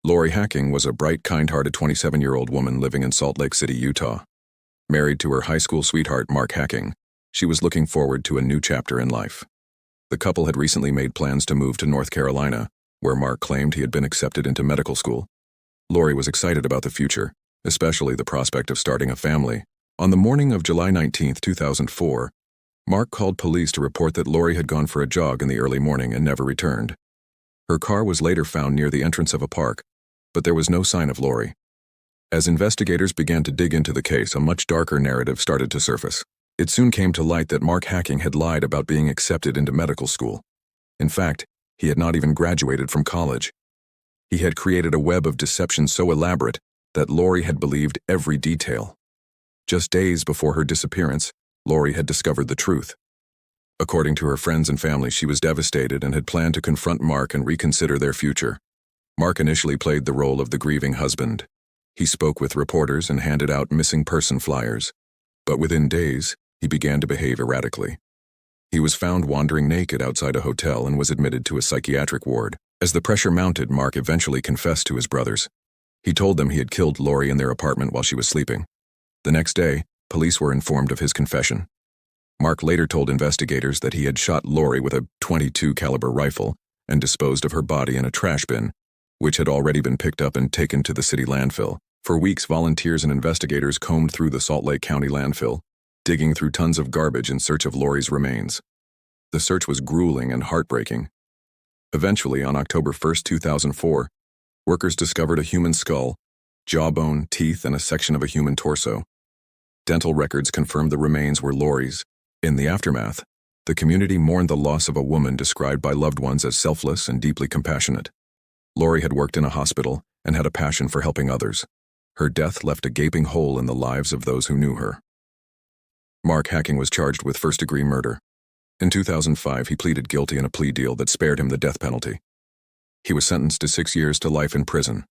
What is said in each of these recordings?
Lori Hacking was a bright, kind-hearted 27-year-old woman living in Salt Lake City, Utah. Married to her high school sweetheart, Mark Hacking, she was looking forward to a new chapter in life. The couple had recently made plans to move to North Carolina, where Mark claimed he had been accepted into medical school. Lori was excited about the future, especially the prospect of starting a family. On the morning of July 19, 2004, Mark called police to report that Lori had gone for a jog in the early morning and never returned. Her car was later found near the entrance of a park, but there was no sign of Lori. As investigators began to dig into the case, a much darker narrative started to surface. It soon came to light that Mark Hacking had lied about being accepted into medical school. In fact, he had not even graduated from college. He had created a web of deception so elaborate that Lori had believed every detail. Just days before her disappearance, Lori had discovered the truth. According to her friends and family, she was devastated and had planned to confront Mark and reconsider their future. Mark initially played the role of the grieving husband. He spoke with reporters and handed out missing person flyers. But within days, he began to behave erratically. He was found wandering naked outside a hotel and was admitted to a psychiatric ward. As the pressure mounted, Mark eventually confessed to his brothers. He told them he had killed Lori in their apartment while she was sleeping. The next day, police were informed of his confession. Mark later told investigators that he had shot Lori with a .22 caliber rifle and disposed of her body in a trash bin, which had already been picked up and taken to the city landfill. For weeks, volunteers and investigators combed through the Salt Lake County landfill, digging through tons of garbage in search of Lori's remains. The search was grueling and heartbreaking. Eventually, on October 1, 2004, workers discovered a human skull, jawbone, teeth, and a section of a human torso. Dental records confirmed the remains were Lori's. In the aftermath, the community mourned the loss of a woman described by loved ones as selfless and deeply compassionate. Lori had worked in a hospital and had a passion for helping others. Her death left a gaping hole in the lives of those who knew her. Mark Hacking was charged with first-degree murder. In 2005, he pleaded guilty in a plea deal that spared him the death penalty. He was sentenced to 6 years to life in prison.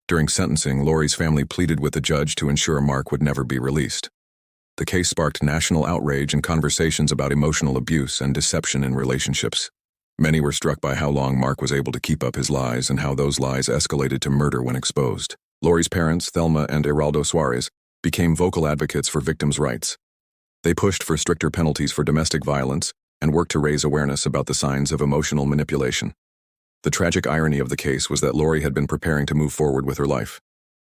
During sentencing, Lori's family pleaded with the judge to ensure Mark would never be released. The case sparked national outrage and conversations about emotional abuse and deception in relationships. Many were struck by how long Mark was able to keep up his lies and how those lies escalated to murder when exposed. Lori's parents, Thelma and Geraldo Suarez, became vocal advocates for victims' rights. They pushed for stricter penalties for domestic violence and worked to raise awareness about the signs of emotional manipulation. The tragic irony of the case was that Lori had been preparing to move forward with her life.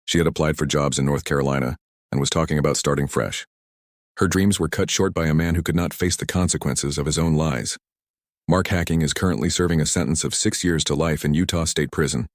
She had applied for jobs in North Carolina and was talking about starting fresh. Her dreams were cut short by a man who could not face the consequences of his own lies. Mark Hacking is currently serving a sentence of 6 years to life in Utah State Prison.